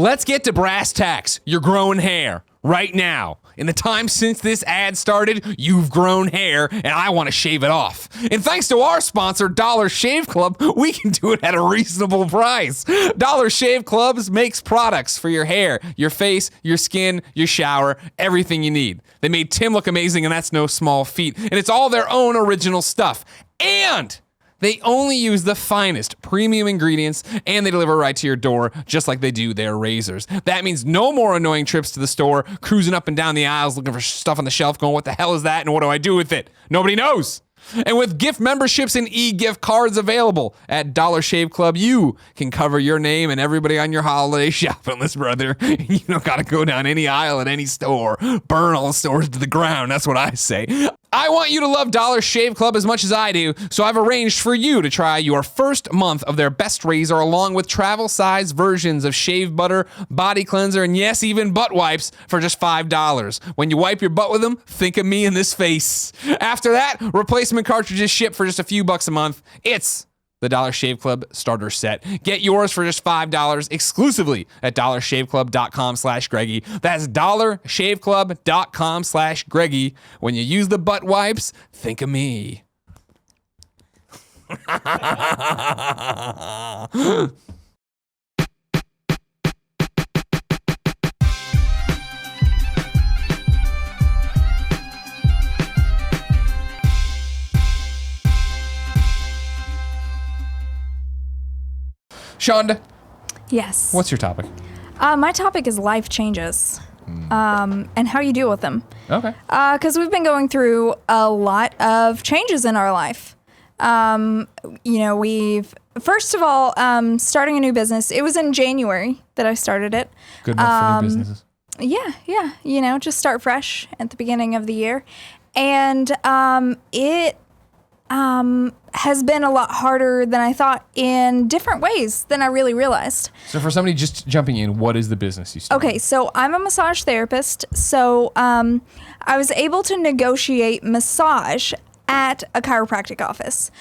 let's get to brass tacks. You're growing hair right now. In the time since this ad started, you've grown hair, and I want to shave it off. And thanks to our sponsor, Dollar Shave Club, we can do it at a reasonable price. Dollar Shave Clubs makes products for your hair, your face, your skin, your shower, everything you need. They made Tim look amazing, and that's no small feat. And it's all their own original stuff. And they only use the finest premium ingredients, and they deliver right to your door, just like they do their razors. That means no more annoying trips to the store, cruising up and down the aisles looking for stuff on the shelf, going, what the hell is that, and what do I do with it? Nobody knows. And with gift memberships and e-gift cards available at Dollar Shave Club, you can cover your name and everybody on your holiday shopping list, brother. You don't got to go down any aisle at any store. Burn all the stores to the ground. That's what I say. I want you to love Dollar Shave Club as much as I do, so I've arranged for you to try your first month of their best razor along with travel-size versions of shave butter, body cleanser, and yes, even butt wipes for just $5. When you wipe your butt with them, think of me in this face. After that, replacement cartridges ship for just a few bucks a month. It's the Dollar Shave Club starter set. Get yours for just $5 exclusively at dollarshaveclub.com/Greggy. That's dollarshaveclub.com/Greggy. When you use the butt wipes, think of me. Shonda. Yes. What's your topic? My topic is life changes and how you deal with them. Okay. Because we've been going through a lot of changes in our life. We've, first of all, starting a new business. It was in January that I started it. Good enough for new businesses. Yeah. Just start fresh at the beginning of the year. And it has been a lot harder than I thought in different ways than I really realized. So for somebody just jumping in, what is the business you started? Okay, so I'm a massage therapist. So I was able to negotiate massage at a chiropractic office.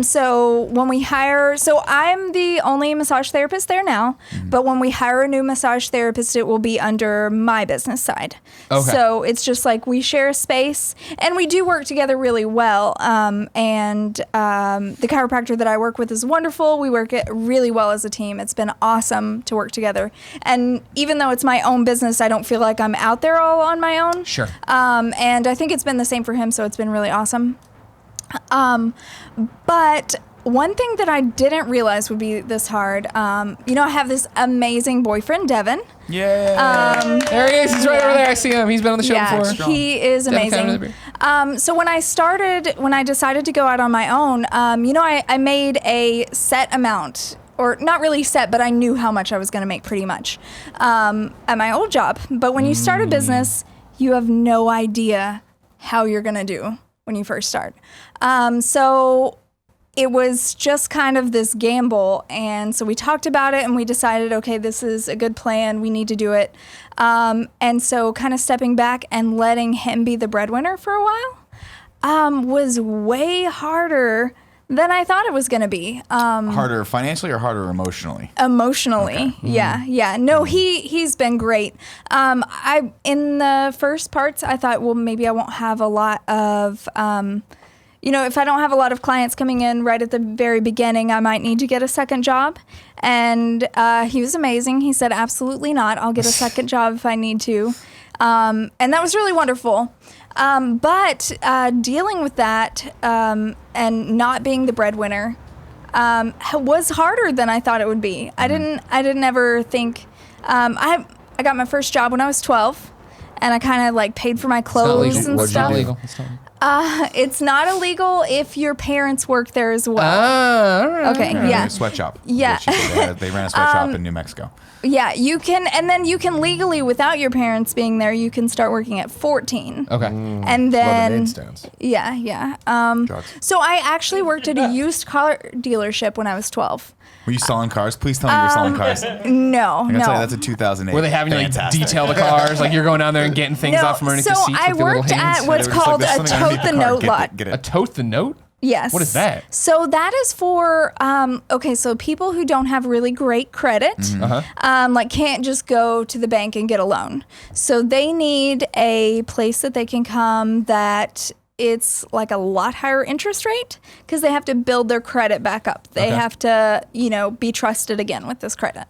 So when we hire, so I'm the only massage therapist there now, but when we hire a new massage therapist, it will be under my business side. Okay. So it's just like we share a space and we do work together really well. And the chiropractor that I work with is wonderful. We work really well as a team. It's been awesome to work together. And even though it's my own business, I don't feel like I'm out there all on my own. Sure. And I think it's been the same for him, so it's been really awesome. But one thing that I didn't realize would be this hard, I have this amazing boyfriend, Devin. Yeah. There he is. He's right over there. I see him. He's been on the show before. He is amazing. So when I decided to go out on my own, I made a set amount, or not really set, but I knew how much I was going to make pretty much at my old job. But when you start a business, you have no idea how you're going to do when you first start. So it was just kind of this gamble. And so we talked about it and we decided, okay, this is a good plan. We need to do it. And so kind of stepping back and letting him be the breadwinner for a while was way harder than I thought it was going to be. Harder financially or harder emotionally? Emotionally, okay. Yeah. No, he's been great. In the first parts, I thought, well, maybe I won't have a lot of, if I don't have a lot of clients coming in right at the very beginning, I might need to get a second job. And he was amazing. He said, absolutely not. I'll get a second job if I need to. And that was really wonderful. But dealing with that and not being the breadwinner was harder than I thought it would be. I didn't ever think. I got my first job when I was 12, and I kind of like paid for my clothes and stuff. It's not illegal if your parents work there as well. Okay, yeah. A sweatshop. Yeah. They ran a sweatshop in New Mexico. Yeah, you can, and then you can legally, without your parents being there, you can start working at 14. Okay. And then, yeah. Drugs. So I actually worked at a used car dealership when I was 12. Were you selling cars? Please tell me you're selling cars. No, I gotta tell you, that's a 2008. Were they having you like detail the cars? Like you're going down there and getting things off from underneath the seats? So I worked at what's called a tote the note lot. A tote the note? Yes. What is that? So that is for so people who don't have really great credit, like can't just go to the bank and get a loan. So they need a place that they can come that it's like a lot higher interest rate because they have to build their credit back up. They have to, be trusted again with this credit.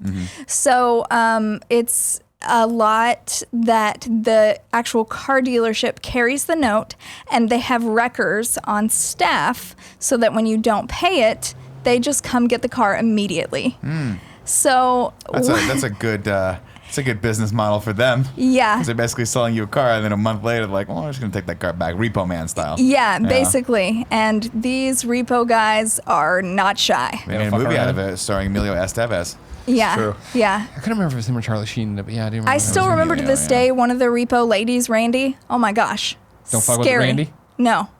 So it's a lot that the actual car dealership carries the note, and they have wreckers on staff so that when you don't pay it, they just come get the car immediately. So That's a good it's a good business model for them. Yeah. Because they're basically selling you a car, and then a month later, they're like, well, I'm just going to take that car back, Repo Man style. Yeah, basically. And these repo guys are not shy. They made a movie out of it starring Emilio Estevez. Yeah. True. Yeah. I couldn't remember if it was him or Charlie Sheen, but yeah, I do remember. I still remember to this day one of the repo ladies, Randy. Oh my gosh. Don't fuck with Scary. Randy? No.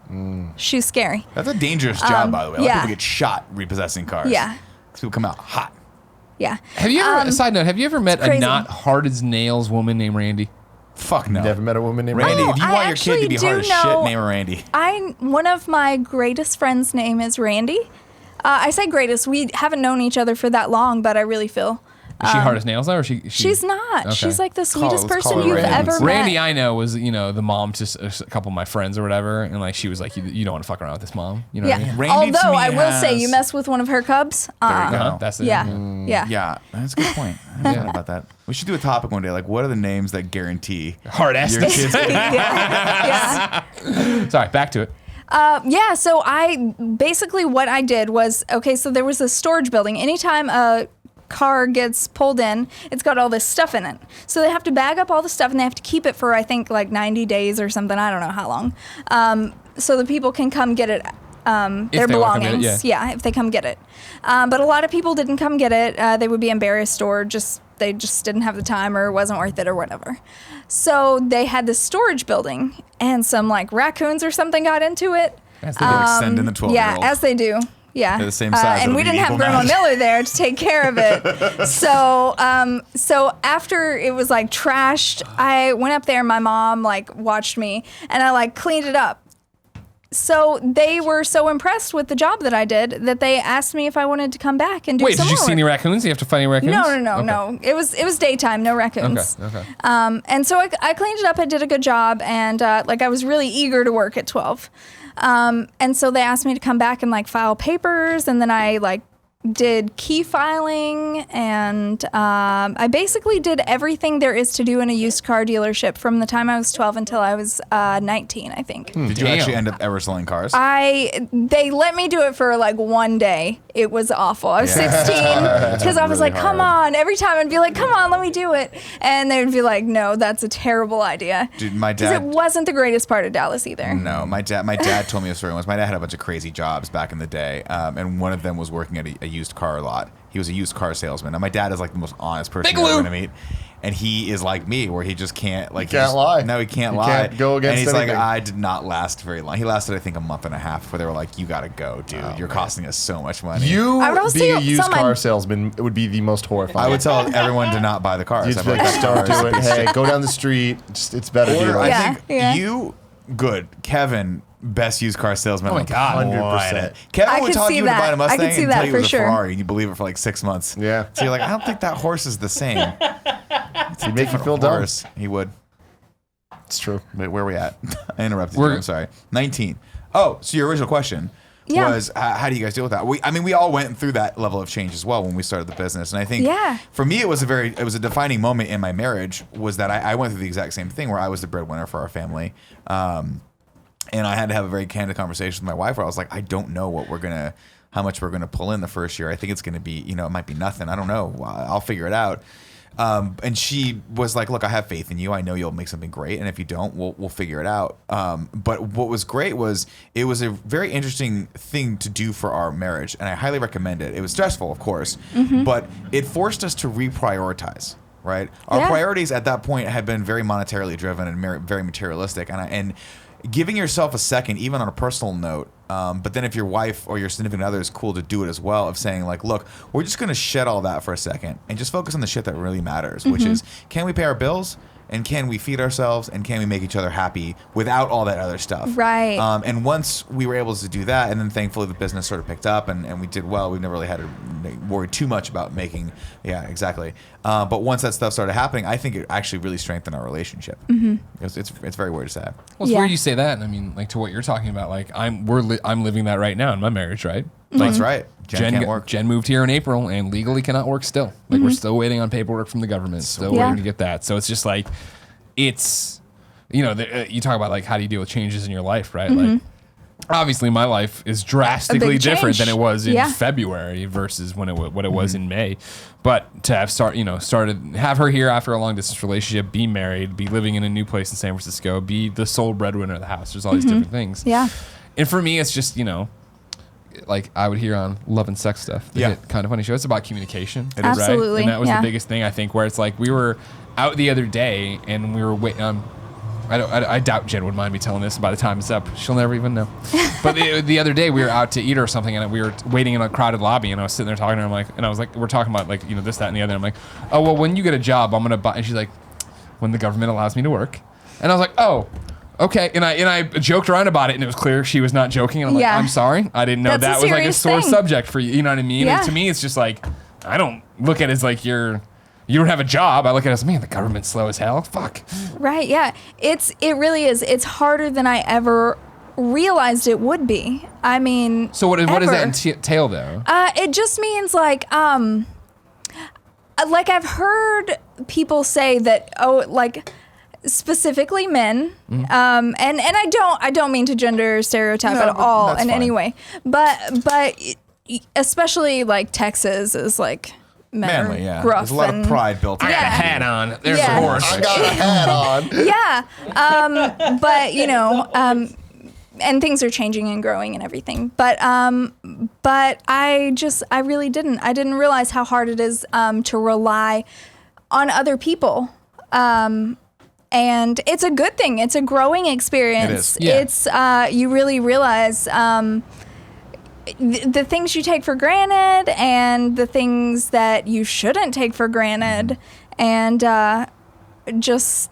She's scary. That's a dangerous job, by the way. A lot of yeah. people get shot repossessing cars. Yeah. Because people come out hot. Yeah. Have you ever, side note, have you ever met a crazy. not hard as nails woman named Randy? Fuck no. Never met a woman named Randy, Oh, if you I want your kid to actually be hard as do shit, know- name her Randy. One of my greatest friends' name is Randy. I say greatest. We haven't known each other for that long, but I really feel. Is she hard as nails now, or She's not. Okay. She's like the sweetest let's call person her you've Randy. ever Randy, met. I know, was the mom to a couple of my friends or whatever, and like she was like, you don't want to fuck around with this mom, you know what I mean? Randy to Although me I will say, has- you mess with one of her cubs. There you go. That's it. Yeah. Yeah, that's a good point. I didn't know about that. We should do a topic one day, like what are the names that guarantee Hard ass. your kids? Yeah. Sorry, back to it. So I basically what I did was, so there was a storage building. Anytime a car gets pulled in, it's got all this stuff in it. So they have to bag up all the stuff and they have to keep it for, I think, like 90 days or something. I don't know how long. So the people can come get it. Their they wanna come get it, belongings. yeah. If they come get it. But a lot of people didn't come get it. They would be embarrassed or they just didn't have the time or it wasn't worth it or whatever. So they had this storage building and some like raccoons or something got into it. As they do, like send in the 12-year-old. Yeah, as they do. Yeah. They're the same size, and it'll we be didn't have equal Grandma match. Miller there to take care of it. So after it was like trashed, I went up there and my mom like watched me and I like cleaned it up. So they were so impressed with the job that I did that they asked me if I wanted to come back and do Wait, some did you more see any work. raccoons? You have to find any raccoons? No. It was daytime, no raccoons. Okay. And so I cleaned it up. I did a good job, and I was really eager to work at 12. And so they asked me to come back and like file papers, and then I like did key filing, and I basically did everything there is to do in a used car dealership from the time I was 12 until I was 19, I think. Did you Damn. actually end up ever selling cars? They let me do it for like one day. It was awful. I was 16 because I was really like, come hard. on. Every time I'd be like, come on, let me do it. And they would be like, no, that's a terrible idea. Dude, my Because it dad. wasn't the greatest part of Dallas either. No, my dad told me a story once. My dad had a bunch of crazy jobs back in the day, and one of them was working at a used car lot. He was a used car salesman. Now my dad is like the most honest person Big you're ever Lou. gonna meet, and he is like me, where he just can't like Can't lie. No, he can't You lie. can't go against And he's anything. like, I did not last very long. He lasted, I think, a month and a half before they were like, you gotta go, dude. You're costing us so much money. You I would also being a tell used my- car salesman would be the most horrifying. I would tell everyone to not buy the cars. You'd I'd be be like, that don't car is do a it. piece of Hey, shit. go down the street. It's better to be Or like. I think Yeah. you, good. Kevin, best used car salesman. Oh my on the God. planet. 100%. Kevin I would could tell see you to buy that. a Mustang I could see and that tell you it for was a sure. Ferrari, and you believe it for like 6 months. Yeah. So you're like, I don't think that horse is the same. He'd make you feel dumb. Horse. He would. It's true. Wait, where are we at? I interrupted We're- you. I'm sorry. 19. Oh, so your original question Yeah. was how do you guys deal with that? We all went through that level of change as well when we started the business, and I think Yeah. for me it was a defining moment in my marriage was that I went through the exact same thing where I was the breadwinner for our family, and I had to have a very candid conversation with my wife where I was like, I don't know how much we're gonna pull in the first year. I think it's gonna be, it might be nothing. I don't know. I'll figure it out. And she was like, look, I have faith in you. I know you'll make something great. And if you don't, we'll figure it out. But what was great was it was a very interesting thing to do for our marriage. And I highly recommend it. It was stressful, of course, but it forced us to reprioritize. Right. Our Yeah. priorities at that point had been very monetarily driven and very materialistic. And giving yourself a second, even on a personal note, but then if your wife or your significant other is cool to do it as well, of saying like, look, we're just going to shed all that for a second and just focus on the shit that really matters, which is, can we pay our bills? and can we feed ourselves and can we make each other happy without all that other stuff. Right. And once we were able to do that, and then thankfully the business sort of picked up and we did well. We've never really had to worry too much about making. Yeah, exactly. But once that stuff started happening, I think it actually really strengthened our relationship. It's very weird to say. Well, it's weird you say that. I mean, like to what you're talking about, like I'm living that right now in my marriage, right? Like, That's right. Jen can't work. Jen moved here in April and legally cannot work still. Like we're still waiting on paperwork from the government, still waiting to get that. So it's just like, it's, you know, you talk about like how do you deal with changes in your life, right? Like obviously my life is drastically different than it was in February versus what it was in May. But to have have her here after a long distance relationship, be married, be living in a new place in San Francisco, be the sole breadwinner of the house. There's all these different things. Yeah. And for me, it's just, you know, like I would hear on Love and Sex Stuff, the hit Kind of Funny show. It's about communication. Absolutely. Right? And that was the biggest thing, I think, where it's like we were out the other day and we were waiting. I doubt Jen would mind me telling this by the time it's up. She'll never even know. But the other day we were out to eat or something and we were waiting in a crowded lobby and I was sitting there talking to her. I'm like, and I was like, we're talking about like, you know, this, that, and the other. I'm like, oh, well, when you get a job, I'm going to buy. And she's like, when the government allows me to work. And I was like, oh, okay. And I joked around about it and it was clear she was not joking. And I'm like, I'm sorry. I didn't know that was like a sore subject for you. You know what I mean? Yeah. And to me, it's just like, I don't look at it as like you don't have a job. I look at it as, man, the government's slow as hell. Fuck. Right. Yeah. It really is. It's harder than I ever realized it would be. I mean, so what does that entail though? It just means like I've heard people say that, like specifically men, and I don't mean to gender stereotype at all in any way, but especially like Texas is like, manly, gruff. There's a lot of pride built in. I got a hat on. There's a horse. I got a hat on. But you know, and things are changing and growing and everything. But I really didn't. I didn't realize how hard it is to rely on other people. And it's a good thing. It's a growing experience. It is. It's you really realize the things you take for granted and the things that you shouldn't take for granted, and just.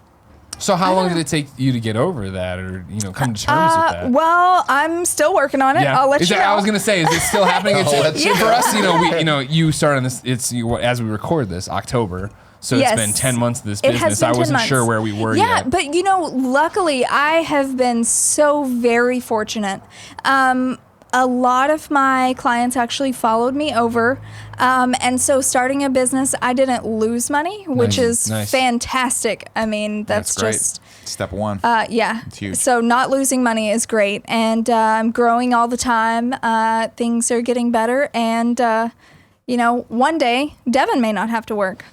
So how long did it take you to get over that, or come to terms with that? Well, I'm still working on it. Yeah. I'll let you know. I was gonna say, is it still happening? For us, you started on this. As we record this, October. So it's been 10 months of this business. I wasn't sure where we were yet. Yeah, but luckily I have been so very fortunate. A lot of my clients actually followed me over. And so starting a business, I didn't lose money, which is fantastic. I mean, that's just step one. It's huge. So not losing money is great. And I'm growing all the time. Things are getting better. And, one day Devin may not have to work.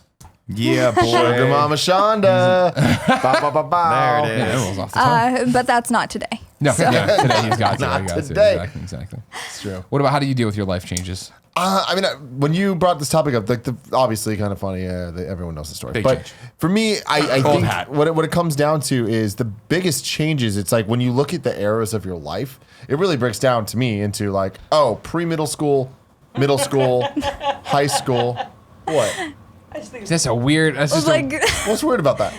Yeah, boy. Sugar Mama Shonda. There it is. Off the tongue. But that's not today. No, today he's got to. Not today. Exactly. It's true. What about how do you deal with your life changes? I mean, when you brought this topic up, like obviously kind of funny. Everyone knows the story. Big but change. for me, I think what it comes down to is the biggest changes. It's like when you look at the eras of your life, it really breaks down to me into like, pre-middle school, middle school, high school. What? That's a weird. That's just What's weird about that?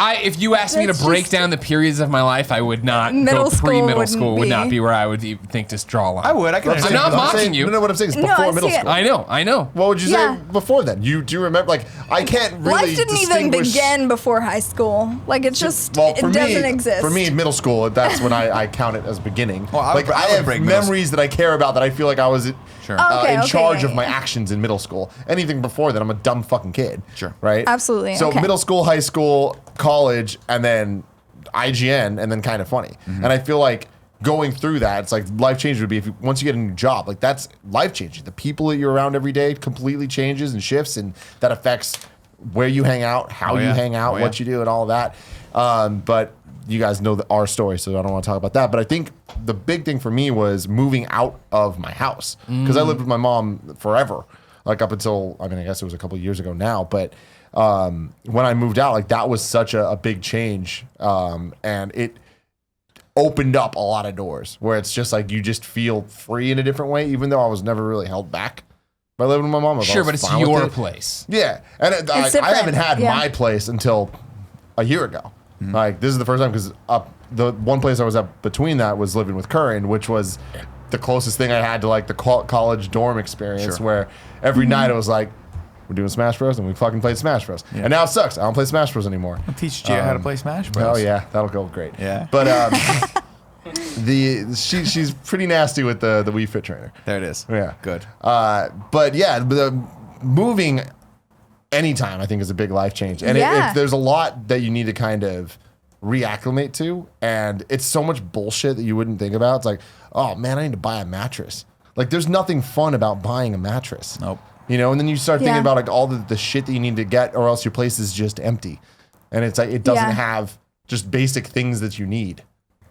If you asked me to break down the periods of my life, I would not go pre-middle school. Would not be where I would think to draw a line. I would. I can. I'm not mocking you. No, what I'm saying is before middle school. I know. What would you say before then? Do you remember? Like, I can't really Life didn't even begin before high school. Like, it's just, it doesn't exist. For me, middle school, that's when I count it as beginning. Well, I have memories that I care about that I feel like I was in charge of my actions in middle school. Anything before that, I'm a dumb fucking kid. Sure. Right? Absolutely. So middle school, high school, college, and then IGN, and then Kind of Funny. And I feel like going through that, it's like life change would be once you get a new job, like that's life changing. The people that you're around every day completely changes and shifts, and that affects where you hang out, how you hang out, what you do, and all of that. But you guys know our story, so I don't want to talk about that. But I think the big thing for me was moving out of my house, because I lived with my mom forever, like up until, I guess it was a couple of years ago now, but when I moved out, like that was such a big change, and it opened up a lot of doors where it's just like you just feel free in a different way, even though I was never really held back by living with my mom. Sure, but it's your place. Yeah, and I haven't had my place until a year ago. Like this is the first time because the one place I was at between that was living with Curran, which was the closest thing I had to like the college dorm experience, where every night it was like, we're doing Smash Bros. And we fucking played Smash Bros. Yeah. And now it sucks. I don't play Smash Bros. Anymore. I'll teach Gia how to play Smash Bros. Oh yeah, that'll go great. Yeah. But she's pretty nasty with the Wii Fit trainer. There it is. Yeah. Good. But yeah, moving anytime I think is a big life change. And if there's a lot that you need to kind of reacclimate to, and it's so much bullshit that you wouldn't think about. It's like, oh man, I need to buy a mattress. Like there's nothing fun about buying a mattress. Nope. You know, and then you start thinking about like all the shit that you need to get, or else your place is just empty. And it's like it doesn't have just basic things that you need.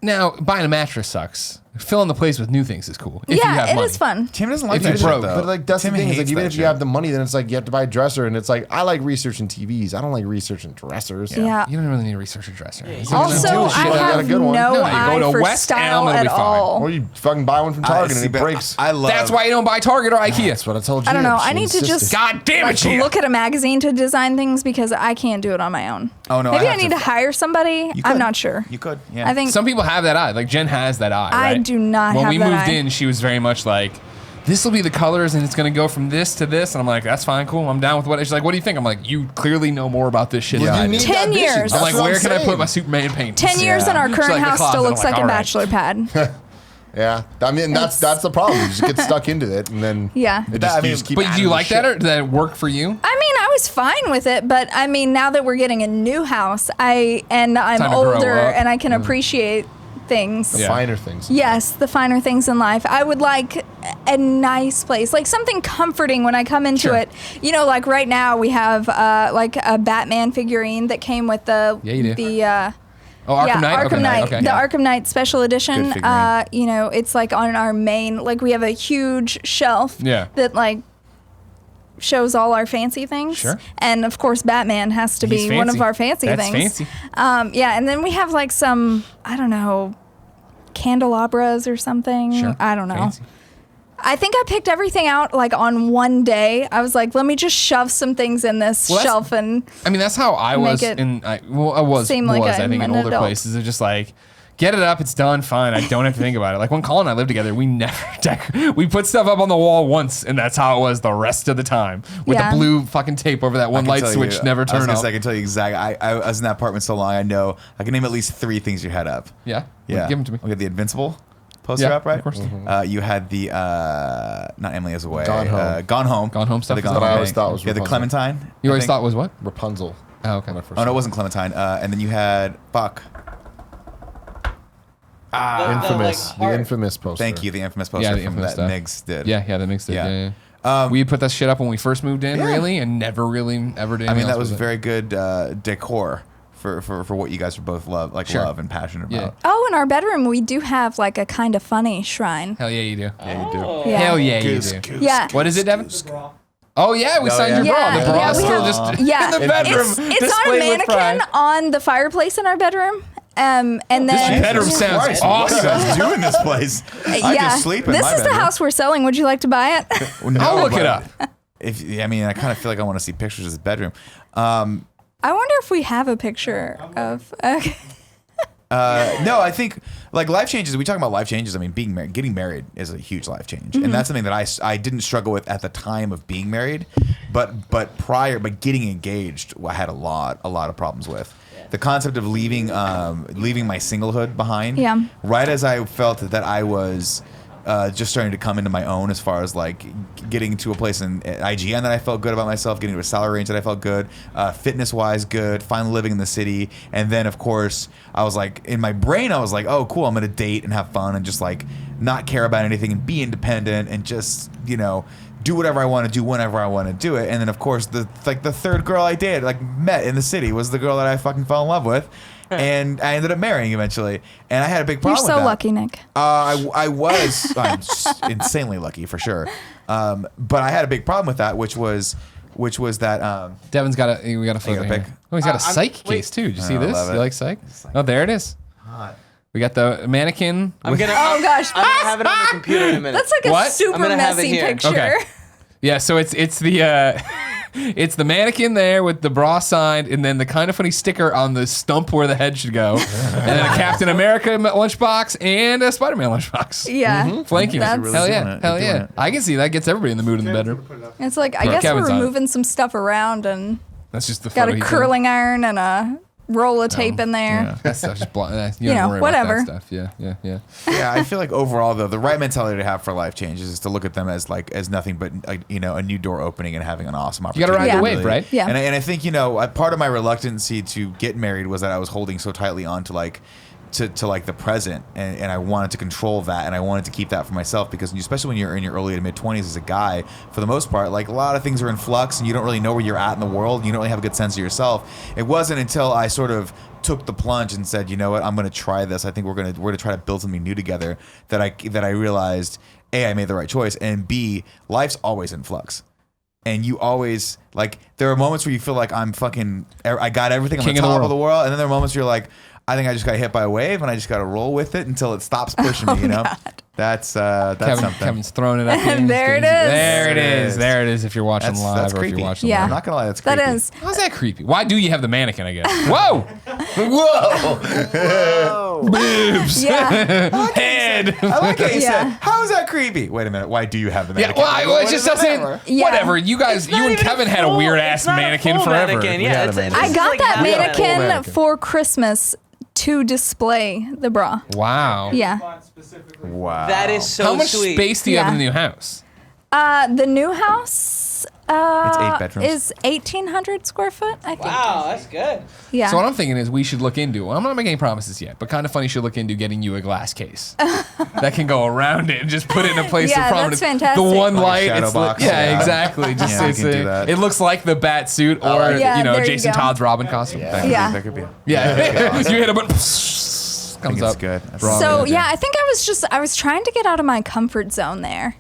Now, buying a mattress sucks. Filling the place with new things is cool. If you have it money. is fun. Tim doesn't like If you that broke, shit, though. But like that's Tim the thing. Is hates like even that if you shit. have the money, then it's like you have to buy a dresser, and it's like I like researching TVs. I don't like researching dressers. Yeah. You don't really need a research dresser. Also, do I shit. I got a have good one. no No, you eye go to for West style Elm, it'll at be fine. all. Or you fucking buy one from Target and it breaks. I love. That's why you don't buy Target or IKEA. That's what I told you. I don't know. She I need to insisted. just God damn it, Gia. look at a magazine to design things because I can't do it on my own. Oh, no, Maybe I I have need to- to hire somebody. You I'm could. not sure. You could. Yeah. I think Some people have that eye. Like Jen has that eye. I right? do not when have we that moved eye. in, she was very much like, this will be the colors and it's going to go from this to this. And I'm like, that's fine, cool. I'm down with what. She's like, what do you think? I'm like, you clearly know more about this shit Yeah, than I you do. need 10 that vision. years. I'm That's like, what where I'm can I put saying. my Superman paint? 10 years in our She's current like, the house closet. still I'm looks like, like a all right. bachelor pad. Yeah, I mean that's the problem. You just get stuck into it, and then Yeah. it just, I mean, you just keep But do adding you the like that, or shit. did that work for you? I mean, I was fine with it, but I mean, now that we're getting a new house, I'm Time to grow older up. and I can appreciate things. The Yeah. finer things? Yes, the finer things in life. I would like a nice place, like something comforting when I come into Sure. it. You know, like right now we have like a Batman figurine that came with the Yeah, you do. the Oh, Arkham Knight? Arkham Knight, Okay. the Arkham Knight special edition. Good figurine. You know, it's like on our main, like we have a huge shelf Yeah. that like shows all our fancy things. Sure. And of course, Batman has to He's be one fancy. of our fancy That's things. fancy. Yeah, and then we have like some, I don't know, candelabras or something. Sure. I don't know. Fancy. I think I picked everything out like on one day. I was like, let me just shove some things in this Well, that's- shelf and I mean, that's how I was Make it I was seem like I I'm think in an older adult. places. It's just like, get it up, it's done, fine. I don't have to think about it. Like when Colin and I lived together, we never we put stuff up on the wall once, and that's how it was the rest of the time with Yeah. the blue fucking tape over that one light switch never I was turned gonna off. say, I can tell you exactly. I was in that apartment so long. I know I can name at least 3 things you had up. Yeah, Yeah, give them to me. We had the Invincible poster Yeah, up, right? of course. You had the not Emily is Away. Gone Home. Gone Home. Gone Home stuff? The That's Gone what I Home always thing. thought was You had the Rapunzel. Clementine. You I always think. thought was what? Rapunzel. Oh, okay. When I first Oh no, it saw wasn't Clementine. And then you had fuck. Infamous, the infamous poster. Thank you, the infamous poster Yeah, the from infamous that stuff. Nigs did. Yeah, that makes it. Yeah. Yeah, yeah. We put that shit up when we first moved in, Yeah. really, and never really ever did. I mean, anything that else was with it. very good decor for what you guys are both love and passionate Yeah. about. oh, in our bedroom we do have like a kind of funny shrine. Hell yeah, you do. Yeah, you do. Yeah. Hell yeah, Goose, you do. goose. Yeah. What is it, Devin? Oh yeah, we Oh, signed yeah. your bra. The Yeah, bra's yeah, we still have- just Yeah. in the bedroom. It's on a displayed with pride. mannequin on the fireplace in our bedroom. And then bedroom Jesus sounds Christ, awesome. What are you guys doing in this place? I just sleep in this my is the bedroom. house we're selling. Would you like to buy it? Well, no, I'll look it but up. I mean, I kind of feel like I want to see pictures of this bedroom. I wonder if we have a picture of. Okay. No, I think like life changes. We talk about life changes. I mean, getting married is a huge life change, and that's something that I didn't struggle with at the time of being married, but getting engaged, I had a lot of problems with. The concept of leaving my singlehood behind. Yeah. Right as I felt that I was just starting to come into my own as far as like getting to a place in IGN that I felt good about myself, getting to a salary range that I felt good, fitness wise good, finally living in the city. And then of course I was like, in my brain, I was like, oh cool, I'm going to date and have fun and just like not care about anything and be independent and just, do whatever I want to do whenever I want to do it. And then of course the third girl I dated, met in the city was the girl that I fucking fell in love with. And I ended up marrying eventually, and I had a big You're problem. so with that. lucky, Nick. I was I'm insanely lucky for sure, but I had a big problem with that, which was that Devin's got we got a photo got a here. pic? Oh, he's got a I'm- psych wait. case too. Did you see I this? love You it. like psych? Oh, there it is. We got the mannequin. I'm with- gonna. Oh gosh, I'm gonna have it on the computer in a minute. That's like a What? super I'm gonna have it messy here. picture. Okay. Yeah, so it's the It's the mannequin there with the bra signed, and then the Kind of Funny sticker on the stump where the head should go, and then a Captain America lunchbox and a Spider-Man lunchbox. Yeah. Flanking That's- it. Really Hell doing yeah. it. Hell You're yeah. doing it. I can see that gets everybody in the mood in the bedroom. It's like, I Yeah, guess Kevin's we're on it. moving some stuff around and That's just the got photo a he took. curling iron and a roll of tape in there. Yeah. That stuff's just You know, worry whatever. About that stuff. Yeah. Yeah, I feel like overall though, the right mentality to have for life changes is to look at them as nothing but a new door opening and having an awesome You opportunity. gotta ride Yeah. the wave, right? Yeah. And I think part of my reluctancy to get married was that I was holding so tightly on to the present, and I wanted to control that, and I wanted to keep that for myself, because especially when you're in your early to mid 20s as a guy, for the most part, like a lot of things are in flux and you don't really know where you're at in the world, and you don't really have a good sense of yourself. It wasn't until I sort of took the plunge and said, you know what, I'm going to try this. I think we're going to try to build something new together, that I realized, A, I made the right choice, and B, life's always in flux. And you always, there are moments where you feel like I got everything, I'm King on of the top of world. the world, and then there are moments where you're like, I think I just got hit by a wave, and I just got to roll with it until it stops pushing me. You know, that's something. Kevin's throwing it up. Here. There it is. There it is. is. There it is. If you're watching That's live or if creepy. you're watching Yeah. I'm live. not gonna lie, that's creepy. That is. How's that creepy? Why do you have the mannequin? I guess. Whoa. Whoa! Boobs. Yeah. Head. I like how you Yeah. said. How is that creepy? Wait a minute. Why do you have the Yeah, mannequin? well, it's just us saying, Yeah. whatever. You guys, you and Kevin had a weird ass mannequin forever. Mannequin. Yeah, had a it's, mannequin. I got that mannequin mannequin. for Christmas to display the bra. Wow. Yeah. Wow. That is so How much sweet. space do you have Yeah. in the new house? The new house It's 8 bedrooms. is 1,800 square foot, I think. Wow, that's good. Yeah. So what I'm thinking is we should look into, I'm not making any promises yet, but Kind of Funny should look into getting you a glass case that can go around it and just put it in a place Yeah, of prominence. that's fantastic. The one Like a light, shadow it's box, yeah, yeah. exactly. Just Yeah, we it's can do that. it looks like the bat suit or like it. Yeah, there you Jason go. Todd's Robin costume. Yeah. That could be. Yeah. You hit a button, I comes think up. it's good. That's Raw So image. yeah, I think I was trying to get out of my comfort zone there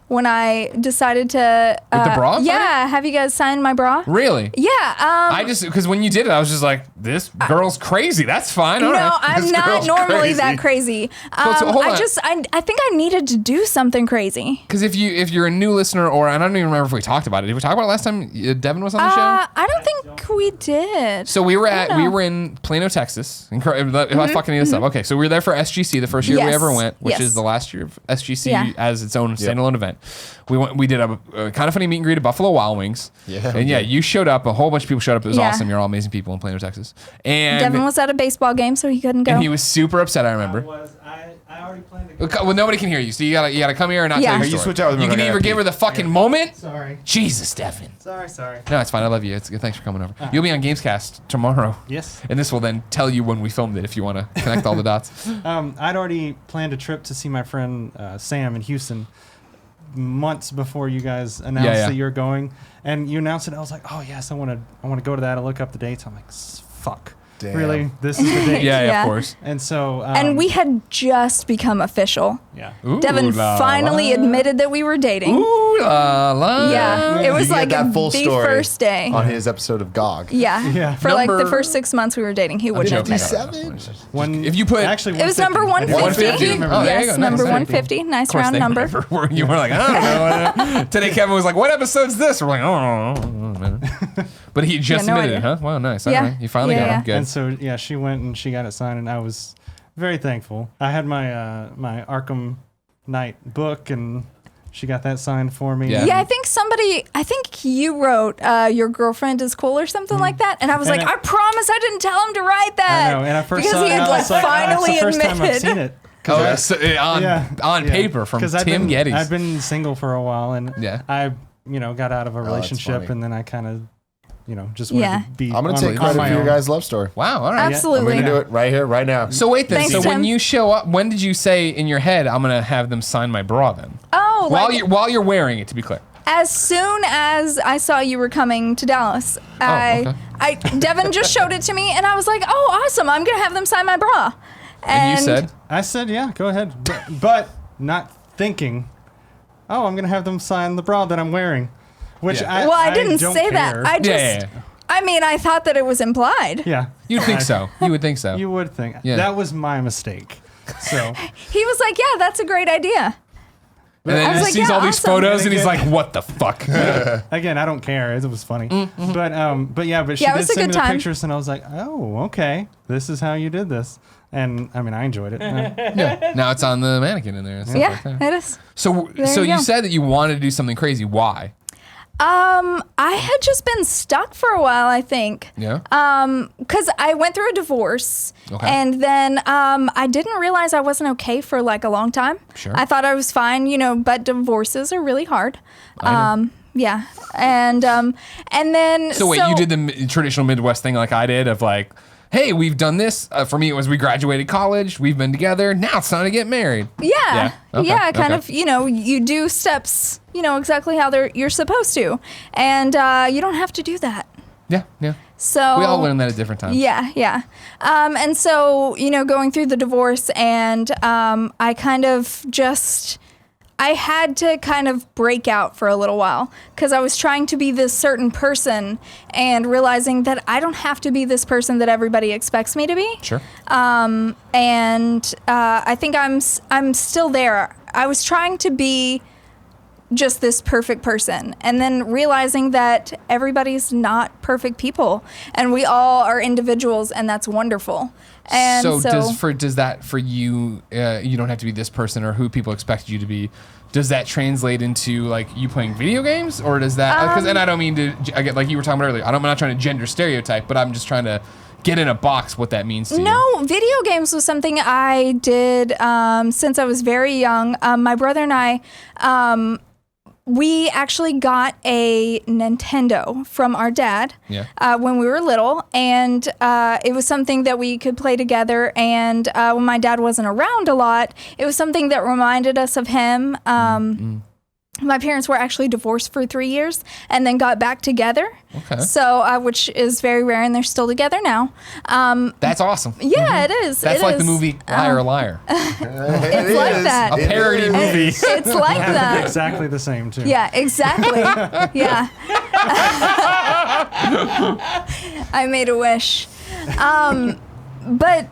when I decided to. With the bra? Yeah. Have you guys signed my bra? Really? Yeah. I just, because when you did it, I was just like, this girl's crazy. That's fine. All No, right. I'm This not girl's normally crazy. that crazy. So hold on. I think I needed to do something crazy. Because if you're a new listener, or I don't even remember if we talked about it. Did we talk about it last time Devin was on the show? I don't think we did. So we were don't we know. were in Plano, Texas. If I fucking need this up. Okay, so we were there for SGC, the first year we Yes, ever went, which yes. is the last year of SGC Yeah. as its own standalone event. We did a Kind of Funny meet and greet at Buffalo Wild Wings. Yeah, And yeah, you showed up. A whole bunch of people showed up. It was Yeah. awesome. You're all amazing people in Plano, Texas. And Devin was at a baseball game, so he couldn't go. and he was super upset. I remember. I already planned to go. Well, nobody can hear you, so you gotta come here and not Yeah. tell your You story. switch out with me You when can I either gotta give her the fucking moment. Sorry. Jesus, Devin. Sorry. No, it's fine. I love you. It's good. Thanks for coming over. You'll be on Gamescast tomorrow. Yes. And this will then tell you when we filmed it if you want to connect all the dots. I'd already planned a trip to see my friend Sam in Houston months before you guys announced Yeah. that you're going, and you announced it. I was like, oh yes, I want to go to that. I look up the dates. I'm like, fuck, Damn. really? This is the date? Yeah, Yeah. of course. And so, and we had just become official. yeah. Ooh, Devin la, finally admitted that we were dating. la. Ooh la la. Yeah, it was He had like that full the story first day. on his episode of GOG. Yeah. Yeah. For like Number- the first 6 months we were dating, he wouldn't joking. admit it. 57? When If you put- actually It was number 150. 150. 150? Oh, there you Yes, go. number Nice. 150. Nice Of course round they number. never were. You were like, I don't know. Today Kevin was like, what episode's this? We're like, oh, no. But he just Yeah, no admitted it, idea. huh? Wow, nice. Yeah. All right. You finally Yeah, got yeah. him. Good. And so yeah, she went and she got it signed, and I was very thankful. I had my my Arkham Knight book, and she got that signed for me. Yeah. Yeah, I think you wrote your girlfriend is cool or something like that. And I was And like, I- I promise I didn't tell him to write that. I know. And I first because saw he it, and had I like was like, finally that's the first time I've admitted. seen it. Oh, so, on Yeah. paper from 'Cause I've Tim been, Gettys. I've been single for a while, and Yeah. I got out of a that's relationship, funny. and then I kind of just wanted Yeah. to be. I'm going on- to take on credit my for your own. guys' love story. Wow. All right. I'm Absolutely. going to do it right here, right now. So wait then. Thanks, so when Tim. you show up, when did you say in your head, I'm gonna have them sign my bra then? Oh, While you're wearing it, to be clear. as soon as I saw you were coming to Dallas, okay. Devin just showed it to me, and I was like, "Oh, awesome! I'm gonna have them sign my bra." And you said, I said, yeah, go ahead, but not thinking, oh, I'm gonna have them sign the bra that I'm wearing, which Yeah. "Well, I didn't don't say care. that. I just, yeah. I mean, I thought that it was implied." yeah, You'd think so. You would think so. You would think Yeah. that was my mistake. So He was like, "Yeah, that's a great idea." And then I was he like, sees yeah, all these awesome. photos and he's like, what the fuck? Again, I don't care. It was funny. But she Yeah, it did was a send me good the time. pictures, and I was like, oh, okay, this is how you did this. And I mean, I enjoyed it. Yeah. Now it's on the mannequin in there. And stuff Yeah, like that. it is. So There you you go. said that you wanted to do something crazy. Why? I had just been stuck for a while, I think. Yeah. Because I went through a divorce, Okay. and then I didn't realize I wasn't okay for like a long time. Sure. I thought I was fine, but divorces are really hard. Yeah, and then So wait, you did the traditional Midwest thing like I did of like, hey, we've done this. For me, it was we graduated college. We've been together. Now it's time to get married. Yeah, Okay, yeah, kind okay. of. You do steps, exactly how you're supposed to, and you don't have to do that. Yeah, yeah. So We all learn that at different times. Yeah, yeah. And so, going through the divorce, and I kind of I had to kind of break out for a little while because I was trying to be this certain person and realizing that I don't have to be this person that everybody expects me to be. Sure. And I think I'm still there. I was trying to be just this perfect person, and then realizing that everybody's not perfect people, and we all are individuals, and that's wonderful. And so does that for you? You don't have to be this person or who people expect you to be. Does that translate into like you playing video games, or does that? Because and I don't mean to. I get like you were talking about earlier. I'm not trying to gender stereotype, but I'm just trying to get in a box what that means to you. No, video games was something I did since I was very young. My brother and I, we actually got a Nintendo from our dad when we were little, and it was something that we could play together. And when my dad wasn't around a lot, it was something that reminded us of him. My parents were actually divorced for 3 years and then got back together. Okay. So, which is very rare, and they're still together now. That's awesome. Yeah, it is. That's It like the is. movie Liar Liar. It's like that. A parody movie. It's like that. Exactly the same too. Yeah, exactly. Yeah. I made a wish. But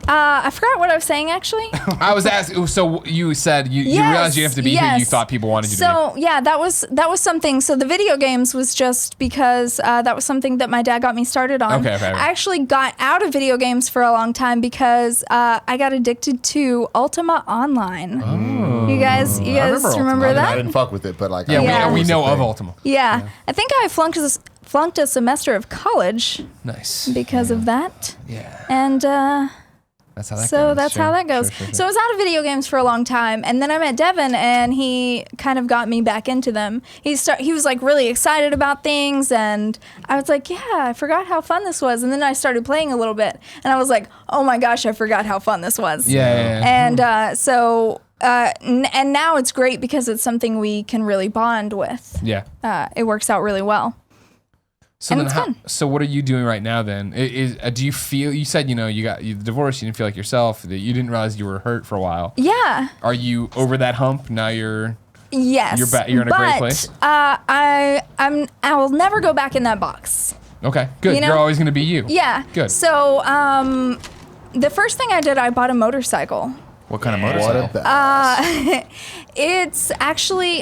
I forgot what I was saying, actually. I was asking. So you said you realized you have to be who you thought people wanted you to So yeah, that was something. So the video games was just because that was something that my dad got me started on. Okay. I actually got out of video games for a long time because I got addicted to Ultima Online. Oh. You guys remember I that? didn't fuck with it, but like, be. Yeah, Yeah. we know of Ultima. Yeah. I think I flunked a semester of college Nice. because of that. Yeah. And That's how that so goes. that's Sure, how that goes. sure. So I was out of video games for a long time, and then I met Devin, and he kind of got me back into them. He was like really excited about things, and I was like, yeah, I forgot how fun this was. And then I started playing a little bit, and I was like, oh my gosh, I forgot how fun this was. Yeah. And and now it's great because it's something we can really bond with. Yeah. It works out really well. So And then, it's fun. so what are you doing right now then? Do you feel? You said you got divorced. You didn't feel like yourself. That you didn't realize you were hurt for a while. Yeah. Are you over that hump now? You're Yes. You're in a great place? I will never go back in that box. okay. Good. You know? You're always going to be you. Yeah. Good. So, the first thing I did, I bought a motorcycle. What kind of what motorcycle? a badass. It's actually,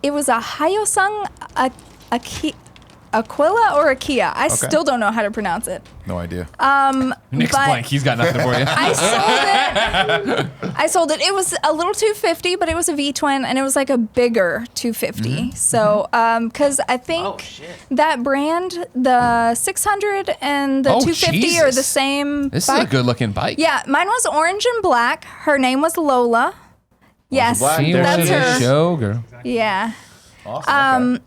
it was a Hyosung Aquila or a Kia. I still don't know how to pronounce it. No idea. Nick's but- blank. He's got nothing for you. I sold it. It was a little 250, but it was a V-twin, and it was like a bigger 250. Mm-hmm. So, because I think that brand, the 600 and the Oh, 250 are the Jesus. same This bike. is a good looking bike. Yeah, mine was orange and black. Her name was Lola. Yes, Black, She there that's was she a her. showgirl. Yeah. Awesome. Okay.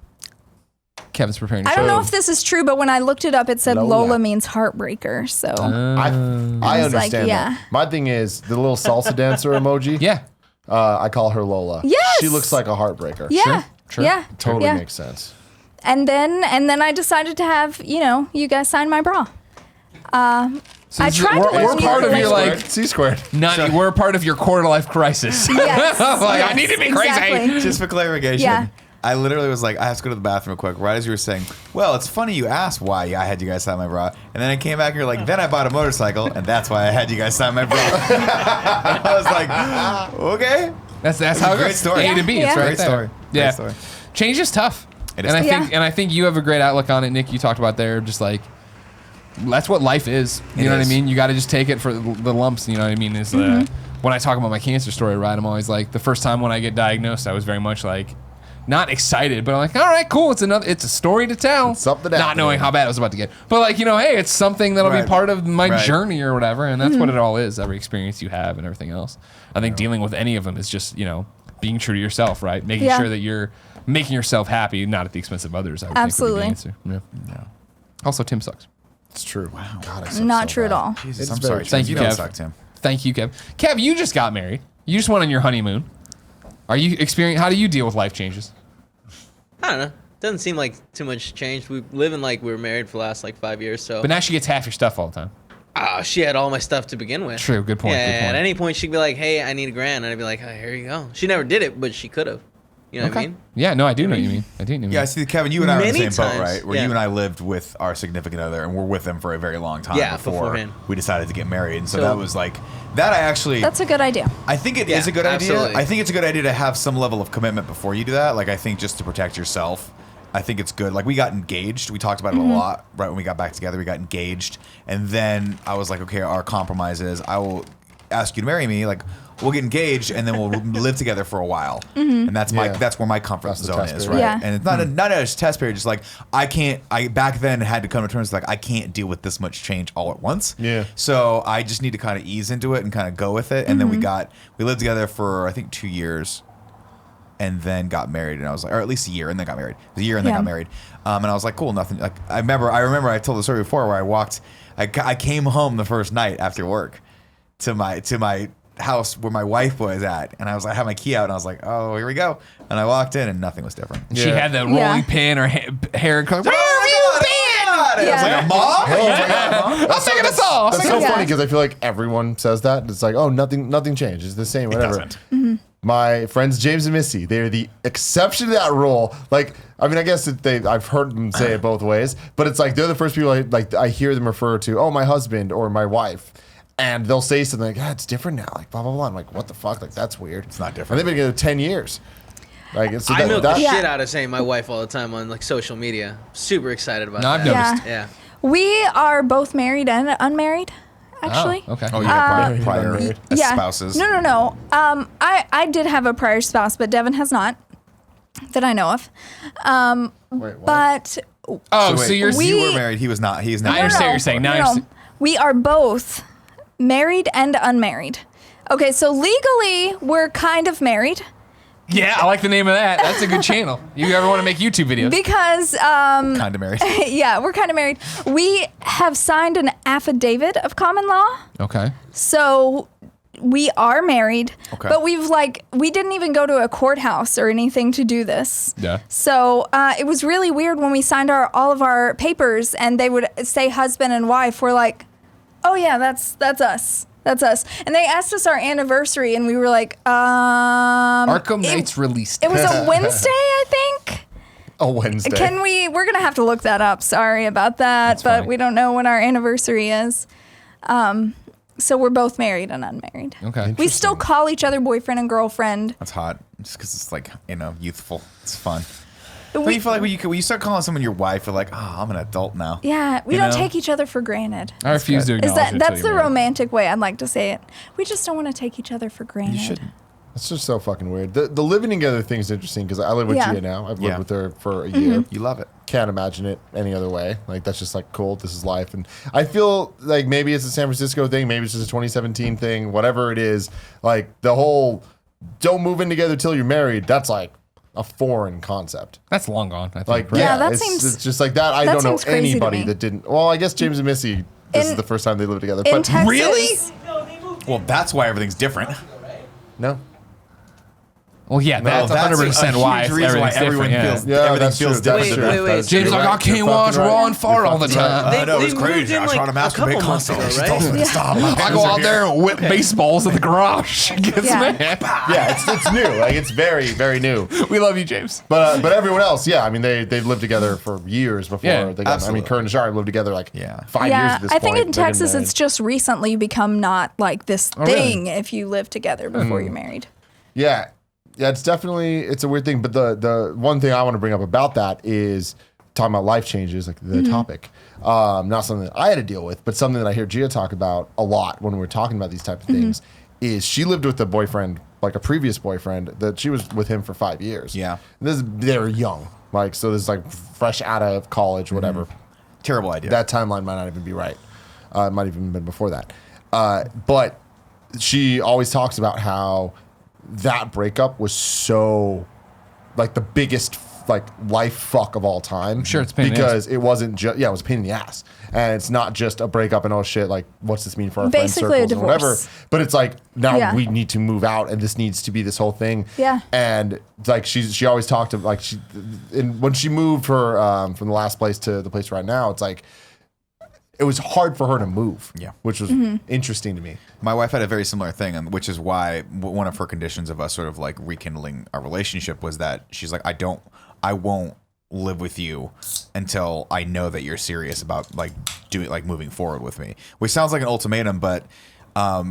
Kevin's preparing to I show. don't know if this is true, but when I looked it up, it said Lola. Lola means heartbreaker. So I was like, understand yeah. that. My thing is the little salsa dancer emoji. Yeah. I call her Lola. Yes! She looks like a heartbreaker. yeah, Sure. yeah, Totally yeah. makes sense. And then I decided to have you guys sign my bra. So I this is- tried to we're learn part of your ukulele. like. C squared. We're part of your quarter life crisis. Yes, Like, I yes, need to be crazy. exactly. Just for clarification, Yeah. I literally was like, I have to go to the bathroom real quick. Right as you were saying, well, it's funny you asked why I had you guys sign my bra. And then I came back and you're like, then I bought a motorcycle, and that's why I had you guys sign my bra. I was like, okay. That's how it Great goes. story. A to B. Yeah. It's right Great there. story. Yeah. Great story. Change is tough. It is And tough. I think you have a great outlook on it, Nick. You talked about there, just like that's what life is. You know what I is. mean? You got to just take it for the lumps. You know what I mean? Is when I talk about my cancer story, right? I'm always like, the first time when I get diagnosed, I was very much like, not excited, but I'm like, all right, cool. It's a story to tell. It's something not happening. knowing how bad I was about to get, but like, hey, it's something that'll be Right. part of my Right. journey or whatever, and that's what it all is. Every experience you have and everything else. I think dealing with any of them is just being true to yourself, right? Making Yeah. sure that you're making yourself happy, not at the expense of others. I would Absolutely. think would be the answer. Yeah. Also, Tim sucks. It's true. Wow. God, I suck Not so true at bad. all. Jesus, It's I'm very sorry. true. Tim. Thank you, don't Kev. suck, Tim. Thank you, Kev. Kev, you just got married. You just went on your honeymoon. How do you deal with life changes? I don't know. Doesn't seem like too much changed. We live in like we were married for the last like 5 years. So, But now she gets half your stuff all the time. she had all my stuff to begin with. True. Good point. Yeah. Good point. At any point, she'd be like, "Hey, I need $1,000," and I'd be like, "Oh, here you go." She never did it, but she could have. You know what I mean? Yeah, no, I do know what you mean. I do know what you Yeah, mean. see, Kevin, you and I are in the Many same boat, times, right? Where yeah. you and I lived with our significant other, and we're with them for a very long time Yeah, before beforehand. we decided to get married. And so So- that was like that. I actually, That's a good idea. I think it is Yeah, a good absolutely. idea. I think it's a good idea to have some level of commitment before you do that. Like, I think just to protect yourself, I think it's good. Like, we got engaged. We talked about it a lot right when we got back together. We got engaged, and then I was like, okay, our compromise is I will ask you to marry me. Like, we'll get engaged, and then we'll live together for a while. And that's Yeah. that's where my comfort That's the zone test is, period. right? Yeah. And it's not a test period. Just like I back then had to come to terms with like I can't deal with this much change all at once. Yeah. So I just need to kind of ease into it and kind of go with it. And then we lived together for I think 2 years, and then got married. And I was like, or at least a year, and then got married. A year and then Yeah. got married. And I was like, cool, nothing. Like I remember I told the story before where I came home the first night after work to my house where my wife was at, and I was like, I had my key out, and I was like, oh, here we go. And I walked in, and nothing was different. She had the rolling Yeah. pin or hair. Where have you been? I was Yeah. like, Mom? I'm taking us all. That's so Yeah. funny because I feel like everyone says that. It's like, oh, nothing changed. It's the same, whatever. doesn't. My friends James and Missy, they're the exception to that rule. Like, I mean, I guess I've heard them say it both ways, but it's like they're the first people I hear them refer to, oh, my husband or my wife. And they'll say something like, it's different now, like blah, blah, blah. I'm like, what the fuck? Like, that's weird. It's not different. And they've been together 10 years. Like, it's I milk the Yeah. shit out of saying my wife all the time on like social media. Super excited about No, I've that. noticed. Yeah. Yeah. We are both married and unmarried, actually. Oh, okay. Oh, yeah, prior Yeah. spouses. No. I did have a prior spouse, but Devin has not, that I know of. Wait, what? But Oh, Wait, so you're. we- you were married. He was not. He's not. I understand what you're saying. Now you're we are both married and unmarried. Okay, so legally we're kind of married Yeah, I like the name of that. That's a good channel. You ever want to make YouTube videos? because Kind of married. yeah, we're kind of married. We have signed an affidavit of common law. Okay. So we are married, Okay. but we didn't even go to a courthouse or anything to do this. Yeah. So it was really weird when we signed all of our papers and they would say husband and wife. We're like, oh yeah, that's us. That's us. And they asked us our anniversary and we were like, Arkham Knight's released. it was a Wednesday, I think. A Wednesday. We're going to have to look that up. Sorry about that, but funny. we don't know when our anniversary is. So we're both married and unmarried. Okay. We still call each other boyfriend and girlfriend. That's hot. Just because it's like youthful. It's fun. But Don't you feel like when you start calling someone your wife, you're like, oh, I'm an adult now. yeah, we You don't know? take each other for granted. I refuse to acknowledge it That's till the you're married. romantic way I'd like to say it. We just don't want to take each other for granted. You shouldn't. It's just so fucking weird. The living together thing is interesting because I live with Yeah. Gia now. I've lived Yeah. with her for a year. You love it. Can't imagine it any other way. Like, that's just like, cool, this is life. And I feel like maybe it's a San Francisco thing, maybe it's just a 2017 thing, whatever it is. Like, the whole don't move in together till you're married, that's like a foreign concept. That's long gone. I think. Like, right? Yeah, that it's, seems- it's just like that. I that don't know seems crazy to anybody me. that didn't. Well, I guess James and Missy, this is In- the first time they live together. In But Texas, Really? Well, that's why everything's different. no. Well, yeah, that's that's 100% a why huge reason why everything's everyone different. feels Yeah. Yeah, everything that's feels true. different. That's Wait, true. wait, That's wait. true. James You're like, I right. can't You're watch fucking Raw right. and fart all the time. They- I know, it was they crazy. moved in, I was like, trying to a masturbate couple months constantly. ago, She right? tells me to stop. My I hands go are out here. there and whip baseballs at the garage. Gets Yeah. mad. Yeah, it's new. Like, it's very, very new. We love you, James. But everyone else, yeah. I mean, they've lived together for years before Yeah, they got. I mean, absolutely. Kurt and Shar lived together like Yeah. 5 years yeah, at this I point. think in They've been Texas married. it's just recently become not like this really? thing if you live together before you're married. Yeah, it's definitely it's a weird thing. But the one thing I want to bring up about that is talking about life changes, like the topic. Not something that I had to deal with, but something that I hear Gia talk about a lot when we're talking about these type of things. Is she lived with a boyfriend, like a previous boyfriend, that she was with him for 5 years. Yeah, they're young, like so. This is like fresh out of college, whatever. Terrible idea. That timeline might not even be right. It might even been before that. But she always talks about how that breakup was so like the biggest like life fuck of all time. I'm sure it's a pain in the because it wasn't just it was a pain in the ass, and it's not just a breakup and oh shit, like what's this mean for our friends Basically a circles or whatever. divorce. But it's like now Yeah. we need to move out, and this needs to be this whole thing. Yeah. And like she always talked to like when she moved her from the last place to the place right now, it's like it was hard for her to move. Yeah. Which was interesting to me. My wife had a very similar thing, and which is why one of her conditions of us sort of like rekindling our relationship was that she's like, I won't live with you until I know that you're serious about like moving forward with me. Which sounds like an ultimatum, but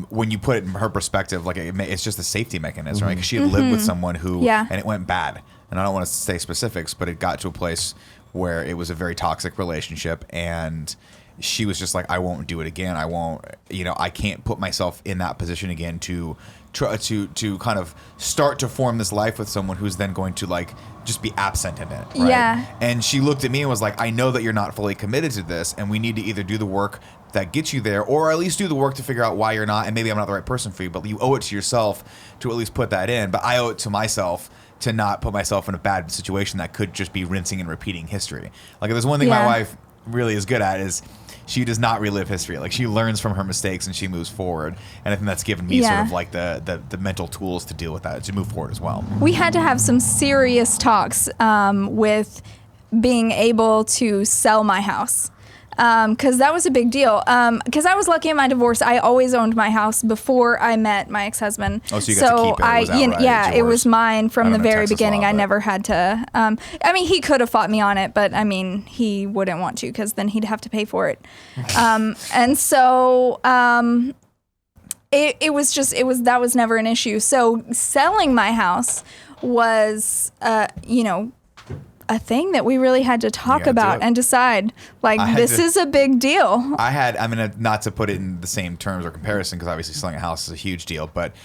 when you put it in her perspective, like it's just a safety mechanism, right? Because she had lived with someone who, and it went bad. And I don't want to say specifics, but it got to a place where it was a very toxic relationship, and she was just like, I won't do it again. I won't, I can't put myself in that position again to try to kind of start to form this life with someone who's then going to like just be absent in it. Right? Yeah. And she looked at me and was like, I know that you're not fully committed to this, and we need to either do the work that gets you there, or at least do the work to figure out why you're not, and maybe I'm not the right person for you, but you owe it to yourself to at least put that in. But I owe it to myself to not put myself in a bad situation that could just be rinsing and repeating history. Like, if there's one thing my wife really is good at is she does not relive history. Like, she learns from her mistakes and she moves forward. And I think that's given me sort of like the mental tools to deal with that, to move forward as well. We had to have some serious talks with being able to sell my house. Because that was a big deal. Because I was lucky in my divorce. I always owned my house before I met my ex-husband. Oh, so you got to keep it. It was outright. Yeah, it was mine from the very beginning. Law, I never had to. I mean, he could have fought me on it, but I mean, he wouldn't want to because then he'd have to pay for it. And so that was never an issue. So selling my house was, a thing that we really had to talk about and decide, like, this is a big deal. Not to put it in the same terms or comparison, because obviously selling a house is a huge deal, but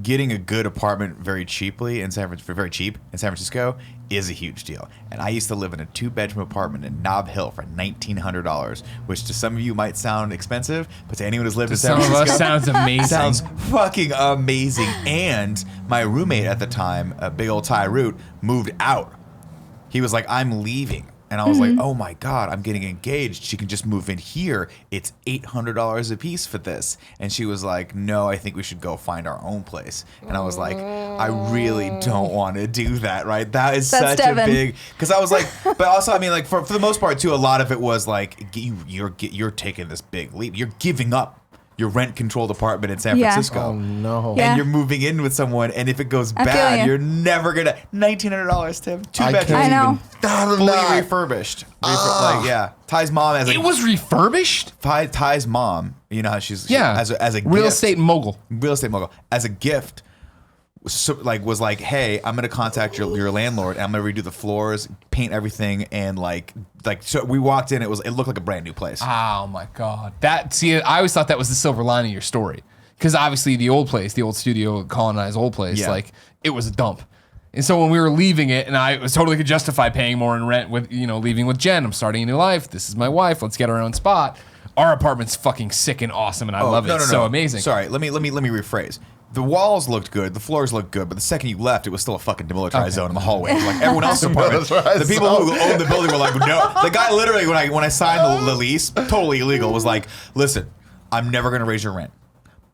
getting a good apartment very cheap in San Francisco is a huge deal. And I used to live in a 2-bedroom apartment in Nob Hill for $1,900, which to some of you might sound expensive, but to anyone who's lived in San Francisco, some of us sounds amazing. Sounds fucking amazing. And my roommate at the time, a big old Thai root, moved out. He was like, I'm leaving. And I was like, oh my God, I'm getting engaged. She can just move in here. It's $800 a piece for this. And she was like, no, I think we should go find our own place. And I was like, I really don't want to do that, right? That's such Devin. a big, because I was like, but also, I mean, like for the most part too, a lot of it was like, you're taking this big leap. You're giving up your rent-controlled apartment in San Francisco. Oh, no. Yeah. And you're moving in with someone, and if it goes bad, you're never going to... $1,900, Tim. 2 bedrooms. I know. Fully refurbished. Ty's mom... It was refurbished? Ty's mom, you know how she's... As a real gift, estate mogul. Real estate mogul. As a gift... was like, hey, I'm gonna contact your landlord and I'm gonna redo the floors, paint everything, and like so we walked in, it looked like a brand new place. Oh my God. I always thought that was the silver lining of your story. Because obviously the old studio colonized old place, like it was a dump. And so when we were leaving it, and I was totally could justify paying more in rent with, leaving with Jen. I'm starting a new life. This is my wife. Let's get our own spot. Our apartment's fucking sick and awesome, and I love it. It's so amazing. Sorry, let me rephrase. The walls looked good, the floors looked good, but the second you left, it was still a fucking demilitarized zone in the hallway. It was like everyone else's apartment. The people who owned the building were like, no. The guy literally, when I signed the lease, totally illegal, was like, listen, I'm never gonna raise your rent,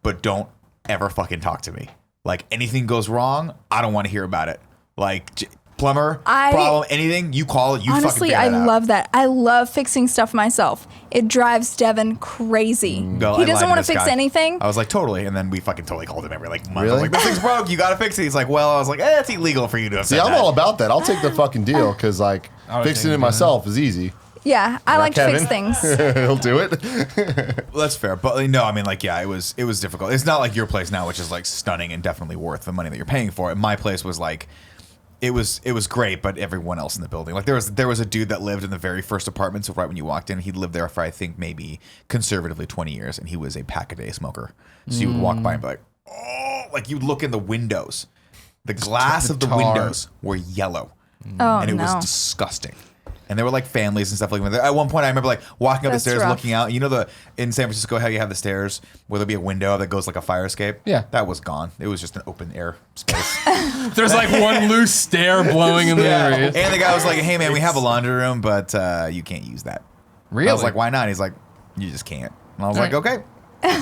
but don't ever fucking talk to me. Like, anything goes wrong, I don't want to hear about it. Like, plumber, problem, anything, you call it, you fucking figure it out. Honestly, I love that. I love fixing stuff myself. It drives Devin crazy. He doesn't want to fix anything. I was like, totally. And then we fucking totally called him every month. Really? I was like, this thing's broke. You got to fix it. He's like, well, I was like, it's illegal for you to have See, I'm all about that. I'll take the fucking deal because, like, fixing it myself is easy. Yeah, I like to fix Kevin. things. He'll do it. Well, that's fair, but no, I mean, like, yeah, it was difficult. It's not like your place now, which is like stunning and definitely worth the money that you're paying for it. My place was like, it was great, but everyone else in the building, like, there was a dude that lived in the very first apartment. So right when you walked in, he lived there for I think maybe conservatively 20 years, and he was a pack-a-day smoker. So you would walk by and be like, oh, like you'd look in the windows, the glass of the tar. windows were yellow, Oh, and it was no. disgusting. And there were like families and stuff like that. At one point, I remember like walking up the That's stairs, rough. looking out. You know, in San Francisco, how you have the stairs where there'll be a window that goes like a fire escape? Yeah. That was gone. It was just an open air space. There's like one loose stair blowing in the area. And the guy was like, hey, man, we have a laundry room, but you can't use that. Really? I was like, why not? He's like, you just can't. And I was like, okay.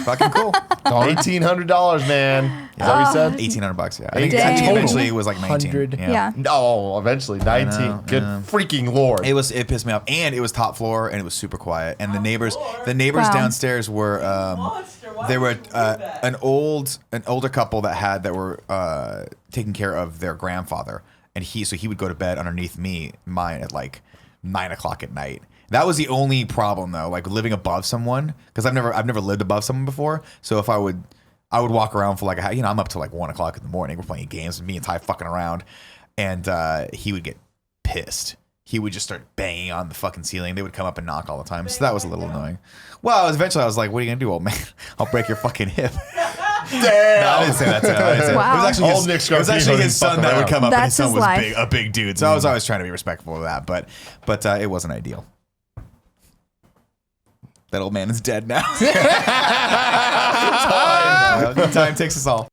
Fucking cool. $1,800, man. Is that what you said? $1,800, yeah. I think Dang. eventually it was like 19. 100. Yeah. No, eventually 19. know, Good yeah. freaking lord. It pissed me off, and it was top floor, and it was super quiet. And the neighbors Wow. downstairs were they were an older couple that were taking care of their grandfather, and he would go to bed underneath mine at like 9 o'clock at night. That was the only problem though, like living above someone, because I've never lived above someone before. So if I would walk around for like I'm up to like 1 o'clock in the morning. We're playing games, and me and Ty fucking around, and he would get pissed. He would just start banging on the fucking ceiling. They would come up and knock all the time. So that was a little annoying. Well, eventually I was like, what are you gonna do, old man? I'll break your fucking hip. Damn. No, I didn't say that to him. I didn't say Wow. It was actually Old Nick it was actually Scarpino his son didn't that fuck would come up, That's and his son his was life. a big dude. So I was always trying to be respectful of that, but it wasn't ideal. That old man is dead now. Time takes us all.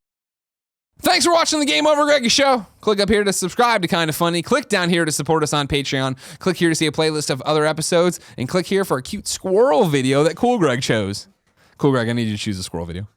Thanks for watching the Game Over Greggy Show. Click up here to subscribe to Kinda Funny. Click down here to support us on Patreon. Click here to see a playlist of other episodes. And click here for a cute squirrel video that Cool Greg chose. Cool Greg, I need you to choose a squirrel video.